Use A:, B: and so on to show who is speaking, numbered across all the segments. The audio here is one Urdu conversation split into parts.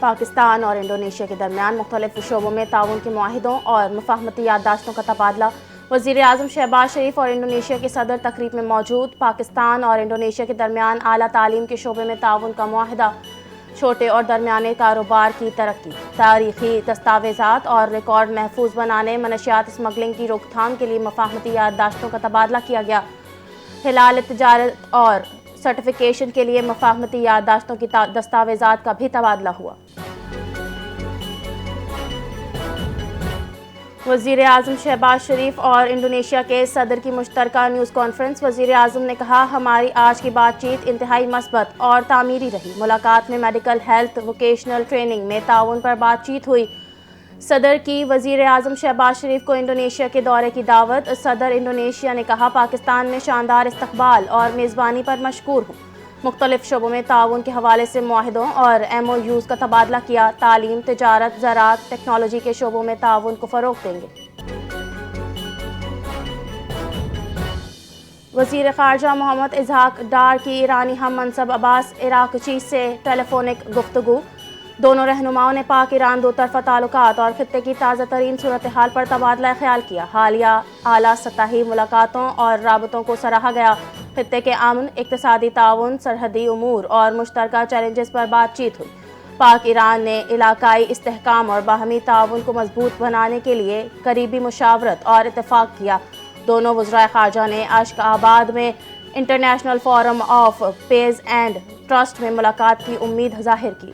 A: پاکستان اور انڈونیشیا کے درمیان مختلف شعبوں میں تعاون کے معاہدوں اور مفاہمتی یادداشتوں کا تبادلہ۔ وزیر اعظم شہباز شریف اور انڈونیشیا کے صدر تقریب میں موجود۔ پاکستان اور انڈونیشیا کے درمیان اعلیٰ تعلیم کے شعبے میں تعاون کا معاہدہ، چھوٹے اور درمیانے کاروبار کی ترقی، تاریخی دستاویزات اور ریکارڈ محفوظ بنانے، منشیات اسمگلنگ کی روک تھام کے لیے مفاہمتی یادداشتوں کا تبادلہ کیا گیا۔ حلال تجارت اور سرٹیفیکیشن کے لیے مفاہمتی یادداشتوں کی دستاویزات کا بھی تبادلہ ہوا۔ وزیر اعظم شہباز شریف اور انڈونیشیا کے صدر کی مشترکہ نیوز کانفرنس۔ وزیر اعظم نے کہا، ہماری آج کی بات چیت انتہائی مثبت اور تعمیری رہی۔ ملاقات میں میڈیکل، ہیلتھ، ووکیشنل ٹریننگ میں تعاون پر بات چیت ہوئی۔ صدر کی وزیر اعظم شہباز شریف کو انڈونیشیا کے دورے کی دعوت۔ صدر انڈونیشیا نے کہا، پاکستان میں شاندار استقبال اور میزبانی پر مشکور ہوں۔ مختلف شعبوں میں تعاون کے حوالے سے معاہدوں اور MOUs کا تبادلہ کیا۔ تعلیم، تجارت، زراعت، ٹیکنالوجی کے شعبوں میں تعاون کو فروغ دیں گے۔ وزیر خارجہ محمد اسحاق ڈار کی ایرانی ہم منصب عباس اراغچی سے ٹیلی فونک گفتگو۔ دونوں رہنماؤں نے پاک ایران دو طرفہ تعلقات اور خطے کی تازہ ترین صورتحال پر تبادلہ خیال کیا۔ حالیہ اعلیٰ سطحی ملاقاتوں اور رابطوں کو سراہا گیا۔ خطے کے امن، اقتصادی تعاون، سرحدی امور اور مشترکہ چیلنجز پر بات چیت ہوئی۔ پاک ایران نے علاقائی استحکام اور باہمی تعاون کو مضبوط بنانے کے لیے قریبی مشاورت اور اتفاق کیا۔ دونوں وزرائے خارجہ نے اشق آباد میں international forum of peace and trust میں ملاقات کی امید ظاہر کی۔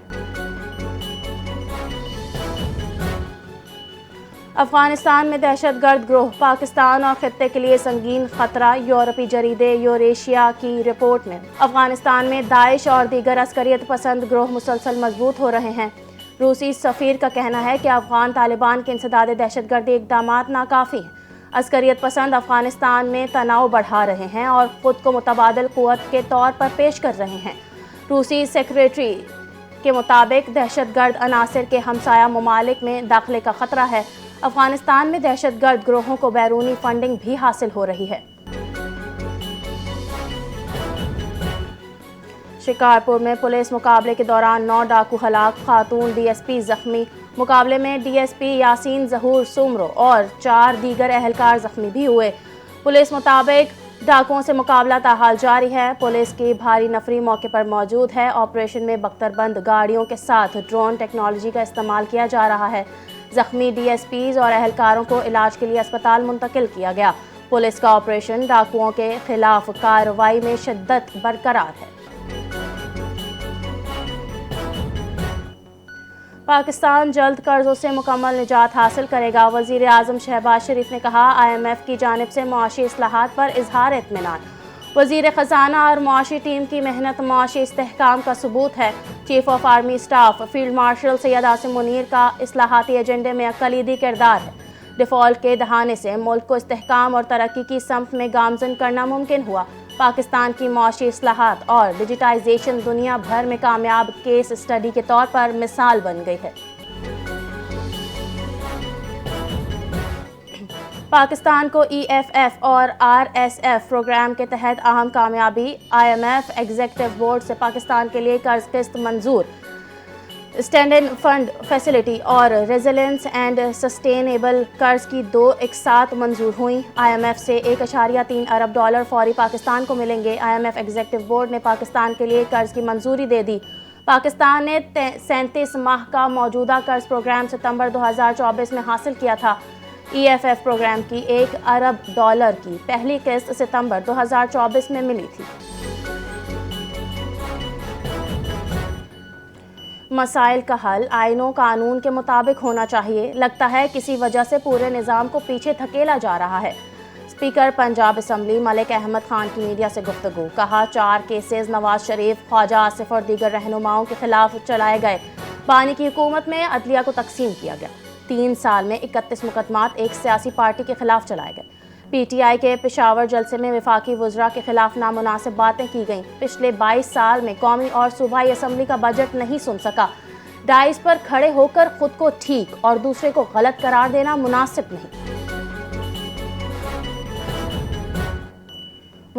A: افغانستان میں دہشت گرد گروہ پاکستان اور خطے کے لیے سنگین خطرہ۔ یورپی جریدے یوریشیا کی رپورٹ میں افغانستان میں داعش اور دیگر عسکریت پسند گروہ مسلسل مضبوط ہو رہے ہیں۔ روسی سفیر کا کہنا ہے کہ افغان طالبان کے انسداد دہشت گردی اقدامات ناکافی ہیں۔ عسکریت پسند افغانستان میں تناؤ بڑھا رہے ہیں اور خود کو متبادل قوت کے طور پر پیش کر رہے ہیں۔ روسی سیکریٹری کے مطابق دہشت گرد عناصر کے ہمسایہ ممالک میں داخلے کا خطرہ ہے۔ افغانستان میں دہشت گرد گروہوں کو بیرونی فنڈنگ بھی حاصل ہو رہی ہے۔ شکارپور میں پولیس مقابلے کے دوران 9 ڈاکو ہلاک، خاتون DSP زخمی۔ مقابلے میں DSP یاسین ظہور سومرو اور 4 دیگر اہلکار زخمی بھی ہوئے۔ پولیس مطابق ڈاکوؤں سے مقابلہ تاحال جاری ہے۔ پولیس کی بھاری نفری موقع پر موجود ہے۔ آپریشن میں بختر بند گاڑیوں کے ساتھ ڈرون ٹیکنالوجی کا استعمال کیا جا رہا ہے۔ زخمی DSPs اور اہلکاروں کو علاج کے لیے اسپتال منتقل کیا گیا۔ پولیس کا آپریشن ڈاکوؤں کے خلاف کارروائی میں شدت برقرار ہے۔ پاکستان جلد قرضوں سے مکمل نجات حاصل کرے گا۔ وزیر اعظم شہباز شریف نے کہا، IMF کی جانب سے معاشی اصلاحات پر اظہار اطمینان۔ وزیر خزانہ اور معاشی ٹیم کی محنت معاشی استحکام کا ثبوت ہے۔ Chief of army staff field marshal Syed Asim Munir کا اصلاحاتی ایجنڈے میں کلیدی کردار ہے۔ ڈیفالٹ کے دہانے سے ملک کو استحکام اور ترقی کی سمت میں گامزن کرنا ممکن ہوا۔ پاکستان کی معاشی اصلاحات اور ڈیجیٹائزیشن دنیا بھر میں کامیاب کیس اسٹڈی کے طور پر مثال بن گئی ہے۔ پاکستان کو EFF اور RSF پروگرام کے تحت اہم کامیابی۔ IMF ایگزیکٹو بورڈ سے پاکستان کے لیے قرض قسط منظور۔ اسٹینڈ فنڈ فیسلٹی اور ریزیلینس اینڈ سسٹینیبل قرض کی 2 ایک ساتھ منظور ہوئیں۔ IMF سے $1.3 ارب فوری پاکستان کو ملیں گے۔ IMF ایگزیکٹو بورڈ نے پاکستان کے لیے قرض کی منظوری دے دی۔ پاکستان نے 37 ماہ کا موجودہ قرض پروگرام ستمبر 2024 میں حاصل کیا تھا۔ EFF پروگرام کی $1 ارب کی پہلی قسط ستمبر 2024 میں ملی تھی۔ مسائل کا حل آئین و قانون کے مطابق ہونا چاہیے۔ لگتا ہے کسی وجہ سے پورے نظام کو پیچھے دھکیلا جا رہا ہے۔ اسپیکر پنجاب اسمبلی ملک احمد خان کی میڈیا سے گفتگو۔ کہا، 4 کیسز نواز شریف، خواجہ آصف اور دیگر رہنماؤں کے خلاف چلائے گئے۔ بانی کی حکومت میں عدلیہ کو تقسیم کیا گیا۔ 3 سال میں 31 مقدمات ایک سیاسی پارٹی کے خلاف چلائے گئے۔ PTI کے پشاور جلسے میں وفاقی وزراء کے خلاف نامناسب باتیں کی گئیں۔ پچھلے 22 سال میں قومی اور صوبائی اسمبلی کا بجٹ نہیں سن سکا۔ ڈائز پر کھڑے ہو کر خود کو ٹھیک اور دوسرے کو غلط قرار دینا مناسب نہیں۔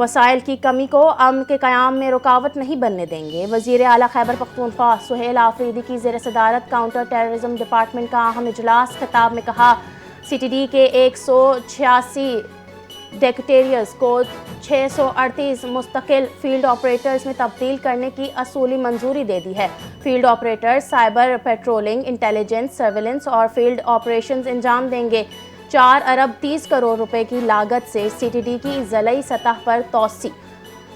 A: وسائل کی کمی کو امن کے قیام میں رکاوٹ نہیں بننے دیں گے۔ وزیر اعلیٰ خیبر پختونخوا سہیل آفریدی کی زیر صدارت کاؤنٹر ٹیررزم ڈپارٹمنٹ کا اہم اجلاس۔ خطاب میں کہا سی ٹی ڈی کے 186 ڈیکٹیریئرز کو 638 مستقل فیلڈ آپریٹرز میں تبدیل کرنے کی اصولی منظوری دے دی ہے۔ Field operators cyber patrolling, intelligence, surveillance اور فیلڈ آپریشنز انجام دیں گے۔ 4 ارب 30 کروڑ روپے کی لاگت سے سی ٹی ڈی کی ضلعی سطح پر توسیع۔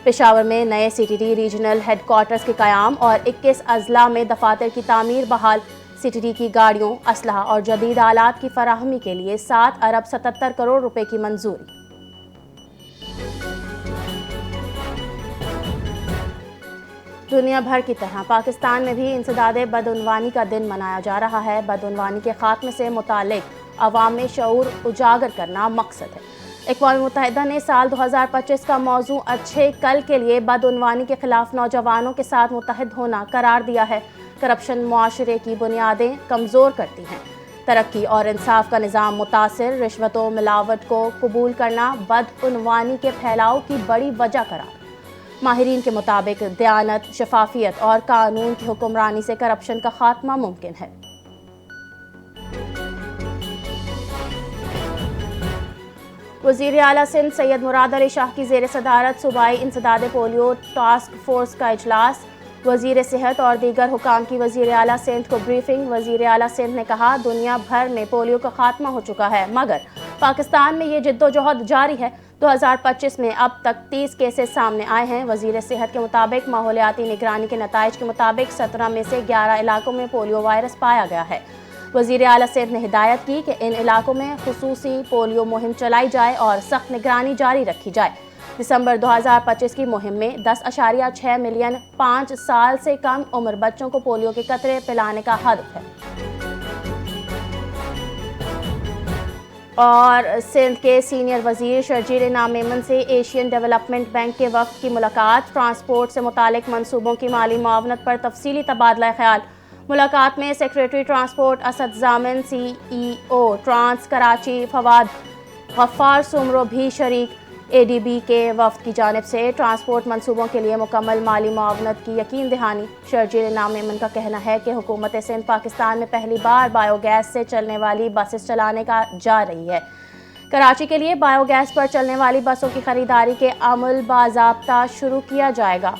A: پشاور میں نئے C T D regional headquarters کے قیام اور 21 اضلاع میں دفاتر کی تعمیر بحال۔ سی ٹی ڈی کی گاڑیوں، اسلحہ اور جدید آلات کی فراہمی کے لیے 7 ارب 77 کروڑ روپے کی منظوری۔ دنیا بھر کی طرح پاکستان میں بھی انسداد بدعنوانی کا دن منایا جا رہا ہے۔ بدعنوانی کے خاتمے سے متعلق عوام میں شعور اجاگر کرنا مقصد ہے۔ اقوام متحدہ نے سال 2025 کا موضوع اچھے کل کے لیے بدعنوانی کے خلاف نوجوانوں کے ساتھ متحد ہونا قرار دیا ہے۔ کرپشن معاشرے کی بنیادیں کمزور کرتی ہیں۔ ترقی اور انصاف کا نظام متاثر، رشوت و ملاوٹ کو قبول کرنا بدعنوانی کے پھیلاؤ کی بڑی وجہ قرار۔ ماہرین کے مطابق دیانت، شفافیت اور قانون کی حکمرانی سے کرپشن کا خاتمہ ممکن ہے۔ وزیر اعلیٰ سندھ سید مراد علی شاہ کی زیر صدارت صوبائی انسداد پولیو ٹاسک فورس کا اجلاس۔ وزیر صحت اور دیگر حکام کی وزیر اعلیٰ سندھ کو بریفنگ۔ وزیر اعلیٰ سندھ نے کہا دنیا بھر میں پولیو کا خاتمہ ہو چکا ہے، مگر پاکستان میں یہ جدوجہد جاری ہے۔ 2025 میں اب تک 30 کیسز سامنے آئے ہیں۔ وزیر صحت کے مطابق ماحولیاتی نگرانی کے نتائج کے مطابق 17 میں سے 11 علاقوں میں پولیو وائرس پایا گیا ہے۔ وزیر اعلیٰ سندھ نے ہدایت کی کہ ان علاقوں میں خصوصی پولیو مہم چلائی جائے اور سخت نگرانی جاری رکھی جائے۔ دسمبر 2025 کی مہم میں 10.6 ملین 5 سال سے کم عمر بچوں کو پولیو کے قطرے پلانے کا ہدف ہے۔ اور سندھ کے سینئر وزیر شرجیل انعام میمن سے ایشین ڈیولپمنٹ بینک کے وفد کی ملاقات۔ ٹرانسپورٹ سے متعلق منصوبوں کی مالی معاونت پر تفصیلی تبادلہ خیال۔ ملاقات میں سیکریٹری ٹرانسپورٹ اسد ضامن، سی ای او ٹرانس کراچی فواد غفار سومرو بھی شریک۔ اے ڈی بی کے وفد کی جانب سے ٹرانسپورٹ منصوبوں کے لیے مکمل مالی معاونت کی یقین دہانی۔ شرجیل انعام میمن کا کہنا ہے کہ حکومت سندھ پاکستان میں پہلی بار بایو گیس سے چلنے والی بسیں چلانے کا جا رہی ہے۔ کراچی کے لیے بایو گیس پر چلنے والی بسوں کی خریداری کے عمل باضابطہ شروع کیا جائے گا۔